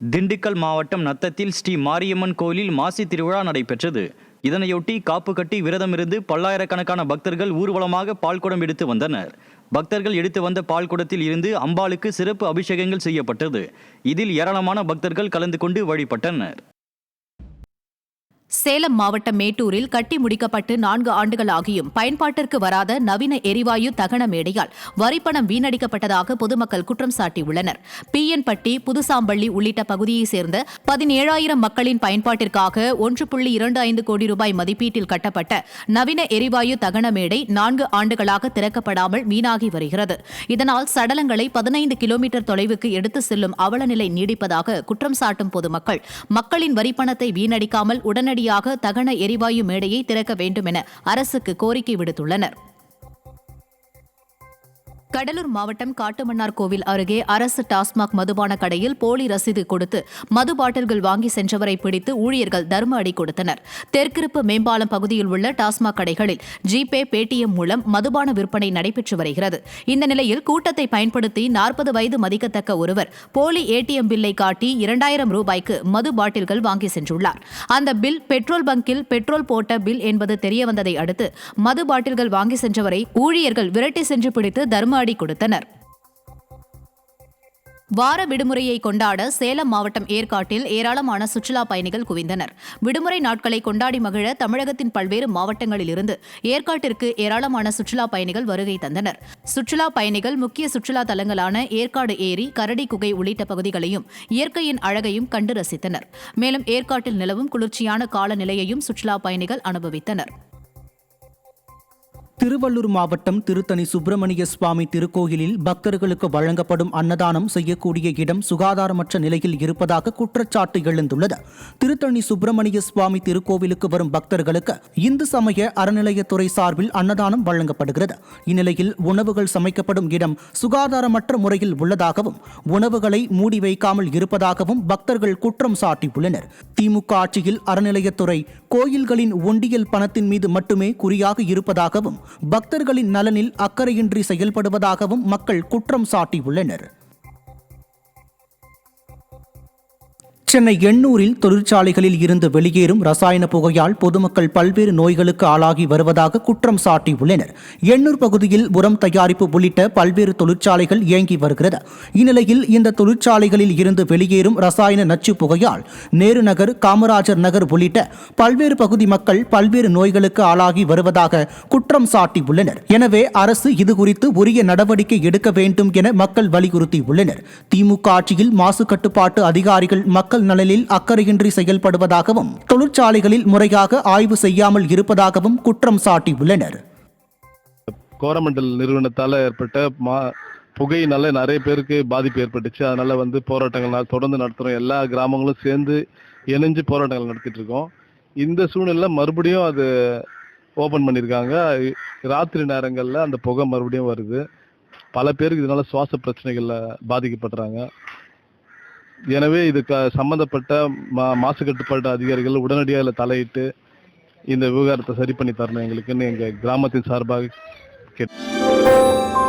திண்டுக்கல் மாவட்டம் நத்தத்தில் ஸ்ரீ மாரியம்மன் கோயிலில் மாசி திருவிழா நடைபெற்றது. இதனையொட்டி காப்பு கட்டி விரதமிருந்து பல்லாயிரக்கணக்கான பக்தர்கள் ஊர்வலமாக பால்குடம் எடுத்து வந்தனர். பக்தர்கள் எடுத்து வந்த பால்குடத்தில் இருந்து அம்பாளுக்கு சிறப்பு அபிஷேகங்கள் செய்யப்பட்டது. இதில் ஏராளமான பக்தர்கள் கலந்து கொண்டு வழிபட்டனர். சேலம் மாவட்டம் மேட்டூரில் கட்டி முடிக்கப்பட்டு 4 ஆண்டுகள் ஆகியும் பயன்பாட்டிற்கு வராத நவீன எரிவாயு தகன மேடையால் வரிப்பணம் வீணடிக்கப்பட்டதாக பொதுமக்கள் குற்றம் சாட்டியுள்ளனர். பிஎன்பட்டி, புதுசாம்பள்ளி உள்ளிட்ட பகுதியைச் சேர்ந்த 17,000 மக்களின் பயன்பாட்டிற்காக 1.25 கோடி ரூபாய் மதிப்பீட்டில் கட்டப்பட்ட நவீன எரிவாயு தகன மேடை 4 ஆண்டுகளாக திறக்கப்படாமல் வீணாகி வருகிறது. இதனால் சடலங்களை 15 கிலோமீட்டர் தொலைவுக்கு எடுத்து செல்லும் அவலநிலை நீடிப்பதாக குற்றம் சாட்டும் பொதுமக்கள் மக்களின் வரிப்பணத்தை வீணடிக்காமல் உடனடியாக தகன எரிவாயு மேடையை திறக்க வேண்டும் என அரசுக்கு கோரிக்கை விடுத்துள்ளனர். கடலூர் மாவட்டம் காட்டுமன்னார் கோவில் அருகே அரசு டாஸ்மாக் மதுபான கடையில் போலி ரசீது கொடுத்து மது பாட்டில்கள் வாங்கி சென்றவரை பிடித்து ஊழியர்கள் தர்ம அடி கொடுத்தனர். தெற்கிருப்பு மேம்பாலம் பகுதியில் உள்ள டாஸ்மாக் கடைகளில் ஜிபே, பேடிஎம் மூலம் மதுபான விற்பனை நடைபெற்று வருகிறது. இந்த நிலையில் கூட்டத்தை பயன்படுத்தி 40 வயது மதிக்கத்தக்க ஒருவர் போலி ஏடிஎம் பில்லை காட்டி 2,000 ரூபாய்க்கு மது பாட்டில்கள் வாங்கி சென்றுள்ளார். அந்த பில் பெட்ரோல் பங்கில் பெட்ரோல் போட்ட பில் என்பது தெரியவந்ததை அடுத்து மது பாட்டில்கள் வாங்கி சென்றவரை ஊழியர்கள் விரட்டி சென்று பிடித்து தர்ம அடி கொடுத்தனர். வார விடுமுறையை கொண்டாட சேலம் மாவட்டம் ஏற்காட்டில் ஏராளமான சுற்றுலா பயணிகள் குவிந்தனர். விடுமுறை நாட்களை கொண்டாடி மகிழ தமிழகத்தின் பல்வேறு மாவட்டங்களில் இருந்து ஏற்காட்டிற்கு ஏராளமான சுற்றுலா பயணிகள் வருகை தந்தனர். சுற்றுலா பயணிகள் முக்கிய சுற்றுலா தலங்களான ஏற்காடு ஏரி, கரடி குகை உள்ளிட்ட பகுதிகளையும் இயற்கையின் அழகையும் கண்டு ரசித்தனர். மேலும் ஏற்காட்டில் நிலவும் குளிர்ச்சியான காலநிலையையும் சுற்றுலா பயணிகள் அனுபவித்தனர். திருவள்ளூர் மாவட்டம் திருத்தணி சுப்பிரமணிய சுவாமி திருக்கோயிலில் பக்தர்களுக்கு வழங்கப்படும் அன்னதானம் செய்யக்கூடிய இடம் சுகாதாரமற்ற நிலையில் இருப்பதாக குற்றச்சாட்டு எழுந்துள்ளது. திருத்தணி சுப்பிரமணிய சுவாமி திருக்கோவிலுக்கு வரும் பக்தர்களுக்கு இந்து சமய அறநிலையத்துறை சார்பில் அன்னதானம் வழங்கப்படுகிறது. இந்நிலையில் உணவுகள் சமைக்கப்படும் இடம் சுகாதாரமற்ற முறையில் உள்ளதாகவும் உணவுகளை மூடி வைக்காமல் இருப்பதாகவும் பக்தர்கள் குற்றம் சாட்டியுள்ளனர். திமுக ஆட்சியில் அறநிலையத்துறை கோயில்களின் ஒண்டியல் பணத்தின் மீது மட்டுமே குறியாக இருப்பதாகவும் பக்தர்களின் நலனில் அக்கறையின்றி செயல்படுவதாகவும் மக்கள் குற்றம் சாட்டியுள்ளனர். சென்னை எண்ணூரில் தொழிற்சாலைகளில் இருந்து வெளியேறும் ரசாயன புகையால் பொதுமக்கள் பல்வேறு நோய்களுக்கு ஆளாகி வருவதாக குற்றம் சாட்டியுள்ளனர். எண்ணூர் பகுதியில் உரம் தயாரிப்பு உள்ளிட்ட பல்வேறு தொழிற்சாலைகள் இயங்கி வருகிறது. இந்நிலையில் இந்த தொழிற்சாலைகளில் இருந்து வெளியேறும் ரசாயன நச்சு புகையால் நேரு நகர், காமராஜர் நகர் உள்ளிட்ட பல்வேறு பகுதி மக்கள் பல்வேறு நோய்களுக்கு ஆளாகி வருவதாக குற்றம் சாட்டியுள்ளனர். எனவே அரசு இதுகுறித்து உரிய நடவடிக்கை எடுக்க வேண்டும் என மக்கள் வலியுறுத்தியுள்ளனர். திமுக ஆட்சியில் மாசு கட்டுப்பாட்டு அதிகாரிகள் மக்கள் நலனில் அக்கறையின்றி செயல்படுவதாகவும் தொழிற்சாலைகளில் முறையாக ஆய்வு செய்யாமல் இருப்பதாகவும் குற்றம் சாட்டியுள்ளனர். கோரமண்டல் நிறுவனத்தால் ஏற்பட்ட புகையினால நிறைய பேருக்கு பாதிப்பு ஏற்பட்டுச்சு. அதனால போராட்டங்கள் தொடர்ந்து நடத்துறோம். எல்லா கிராமங்களும் சேர்ந்து இணைஞ்சு போராட்டங்கள் நடத்திட்டு இருக்கோம். இந்த சூழ்நிலை மறுபடியும் அது ஓபன் பண்ணியிருக்காங்க. ராத்திரி நேரங்களில் அந்த புகை மறுபடியும் வருது. பல பேருக்கு இதனால சுவாச பிரச்சனைகள்ல பாதிக்கப்படுறாங்க. எனவே இதுக்கு சம்பந்தப்பட்ட மாசு கட்டுப்பாட்டு அதிகாரிகள் உடனடியாக தலையிட்டு இந்த விவகாரத்தை சரி பண்ணி தரணும் எங்களுக்குன்னு எங்க கிராமத்தின் சார்பாக கேட்டு